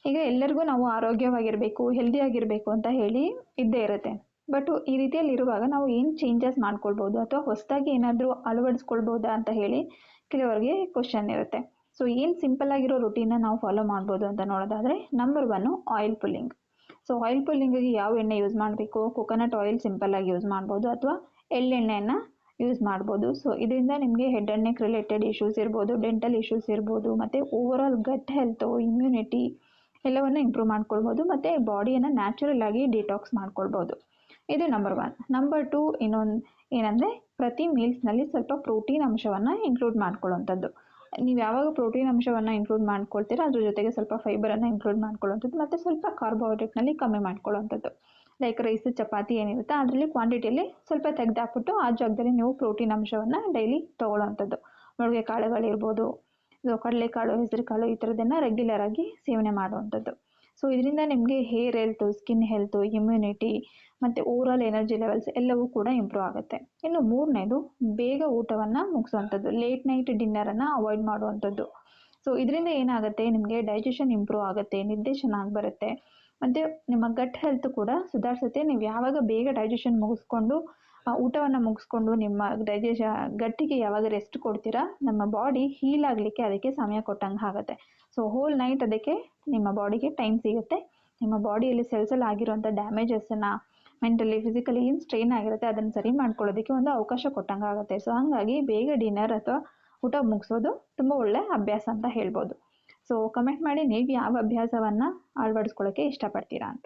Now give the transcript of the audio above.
ಈಗ ಎಲ್ಲರಿಗೂ ನಾವು ಆರೋಗ್ಯವಾಗಿರಬೇಕು, ಹೆಲ್ದಿಯಾಗಿರಬೇಕು ಅಂತ ಹೇಳಿ ಇದ್ದೇ ಇರುತ್ತೆ. ಬಟ್ ಈ ರೀತಿಯಲ್ಲಿ ಇರುವಾಗ ನಾವು ಏನು ಚೇಂಜಸ್ ಮಾಡ್ಕೊಳ್ಬೋದು ಅಥವಾ ಹೊಸದಾಗಿ ಏನಾದರೂ ಅಳವಡಿಸ್ಕೊಳ್ಬೋದಾ ಅಂತ ಹೇಳಿ ಕೆಲವರಿಗೆ ಕ್ವಶನ್ ಇರುತ್ತೆ. ಸೊ ಏನು ಸಿಂಪಲ್ ಆಗಿರೋ ರುಟೀನ್ನ ನಾವು ಫಾಲೋ ಮಾಡ್ಬೋದು ಅಂತ ನೋಡೋದಾದರೆ, number one oil pulling. So oil ಪುಲ್ಲಿಂಗಿಗೆ ಯಾವ ಎಣ್ಣೆ ಯೂಸ್ ಮಾಡಬೇಕು? ಕೊಕೊನಟ್ ಆಯಿಲ್ ಸಿಂಪಲ್ ಆಗಿ ಯೂಸ್ ಮಾಡ್ಬೋದು ಅಥವಾ ಎಳ್ಳೆಣ್ಣೆಯನ್ನು ಯೂಸ್ ಮಾಡ್ಬೋದು. ಸೊ ಇದರಿಂದ ನಿಮಗೆ head and neck related issues ಇರ್ಬೋದು, ಡೆಂಟಲ್ ಇಶ್ಯೂಸ್ ಇರ್ಬೋದು, ಮತ್ತು overall gut health, immunity ಎಲ್ಲವನ್ನು ಇಂಪ್ರೂವ್ ಮಾಡ್ಕೊಳ್ಬೋದು ಮತ್ತು ಬಾಡಿಯನ್ನು ನ್ಯಾಚುರಲ್ ಆಗಿ ಡಿಟಾಕ್ಸ್ ಮಾಡ್ಕೊಳ್ಬೋದು. ಇದು ನಂಬರ್ ಒನ್. ನಂಬರ್ ಟು ಇನ್ನೊಂದು ಏನಂದರೆ, ಪ್ರತಿ ಮೀಲ್ಸ್ನಲ್ಲಿ ಸ್ವಲ್ಪ ಪ್ರೋಟೀನ್ ಅಂಶವನ್ನು ಇನ್ಕ್ಲೂಡ್ ಮಾಡ್ಕೊಳ್ಳೋವಂಥದ್ದು. ನೀವು ಯಾವಾಗ ಪ್ರೋಟೀನ್ ಅಂಶವನ್ನು ಇನ್ಕ್ಲೂಡ್ ಮಾಡ್ಕೊಳ್ತೀರಾ ಅದ್ರ ಜೊತೆಗೆ ಸ್ವಲ್ಪ ಫೈಬರನ್ನು ಇನ್ಕ್ಲೂಡ್ ಮಾಡ್ಕೊಳ್ಳೋವಂಥದ್ದು ಮತ್ತು ಸ್ವಲ್ಪ ಕಾರ್ಬೋಹೈಡ್ರೇಟ್ನಲ್ಲಿ ಕಮ್ಮಿ ಮಾಡ್ಕೊಳ್ಳೋವಂಥದ್ದು. ಲೈಕ್ ರೈಸ್, ಚಪಾತಿ ಏನಿರುತ್ತೆ ಅದರಲ್ಲಿ ಕ್ವಾಂಟಿಟಿಯಲ್ಲಿ ಸ್ವಲ್ಪ ತೆಗೆದಾಕ್ಬಿಟ್ಟು ಆ ಜಾಗದಲ್ಲಿ ನೀವು ಪ್ರೋಟೀನ್ ಅಂಶವನ್ನು ಡೈಲಿ ತೊಗೊಳ್ಳೋವಂಥದ್ದು. ಮೊಳಕೆ ಕಾಳುಗಳಿರ್ಬೋದು, ಕಡಲೆಕಾಳು, ಹೆಸರುಕಾಳು ಈ ಥರದ್ದನ್ನು ರೆಗ್ಯುಲರ್ ಆಗಿ ಸೇವನೆ ಮಾಡುವಂಥದ್ದು. ಸೊ ಇದರಿಂದ ನಿಮಗೆ hair health, skin health, immunity ಮತ್ತು ಓವರಾಲ್ ಎನರ್ಜಿ ಲೆವೆಲ್ಸ್ ಎಲ್ಲವೂ ಕೂಡ ಇಂಪ್ರೂವ್ ಆಗುತ್ತೆ. ಇನ್ನು ಮೂರನೇದು, ಬೇಗ ಊಟವನ್ನು ಮುಗಿಸುವಂಥದ್ದು. ಲೇಟ್ ನೈಟ್ ಡಿನ್ನರನ್ನು ಅವಾಯ್ಡ್ ಮಾಡುವಂಥದ್ದು. ಸೊ ಇದರಿಂದ ಏನಾಗುತ್ತೆ, ನಿಮಗೆ ಡೈಜೆಷನ್ ಇಂಪ್ರೂವ್ ಆಗುತ್ತೆ, ನಿದ್ದೆ ಚೆನ್ನಾಗಿ ಬರುತ್ತೆ ಮತ್ತು ನಿಮ್ಮ ಗಟ್ ಹೆಲ್ತ್ ಕೂಡ ಸುಧಾರಿಸುತ್ತೆ. ನೀವು ಯಾವಾಗ ಬೇಗ ಡೈಜೆಷನ್ ಮುಗಿಸ್ಕೊಂಡು ಊಟವನ್ನು ಮುಗಿಸ್ಕೊಂಡು ನಿಮ್ಮ ಗಟ್ಟಿಗೆ ಯಾವಾಗ ರೆಸ್ಟ್ ಕೊಡ್ತೀರಾ, ನಮ್ಮ ಬಾಡಿ ಹೀಲ್ ಆಗಲಿಕ್ಕೆ ಅದಕ್ಕೆ ಸಮಯ ಕೊಟ್ಟಂಗೆ ಆಗುತ್ತೆ. ಸೊ ಹೋಲ್ ನೈಟ್ ಅದಕ್ಕೆ ನಿಮ್ಮ ಬಾಡಿಗೆ ಟೈಮ್ ಸಿಗುತ್ತೆ. ನಿಮ್ಮ ಬಾಡಿಯಲ್ಲಿ ಸೆಲ್ಸಲ್ಲಿ ಆಗಿರುವಂಥ ಡ್ಯಾಮೇಜಸನ್ನು ಮೆಂಟಲಿ, ಫಿಸಿಕಲಿ ಏನು ಸ್ಟ್ರೈನ್ ಆಗಿರುತ್ತೆ ಅದನ್ನು ಸರಿ ಮಾಡ್ಕೊಳ್ಳೋದಕ್ಕೆ ಒಂದು ಅವಕಾಶ ಕೊಟ್ಟಂಗೆ ಆಗುತ್ತೆ. ಸೊ ಹಾಗಾಗಿ ಬೇಗ ಡಿನ್ನರ್ ಅಥವಾ ಊಟ ಮುಗಿಸೋದು ತುಂಬ ಒಳ್ಳೆಯ ಅಭ್ಯಾಸ ಅಂತ ಹೇಳ್ಬೋದು. ಸೊ ಕಮೆಂಟ್ ಮಾಡಿ ನೀವು ಯಾವ ಅಭ್ಯಾಸವನ್ನು ಅಳವಡಿಸ್ಕೊಳ್ಳೋಕ್ಕೆ ಇಷ್ಟಪಡ್ತೀರಾ ಅಂತ.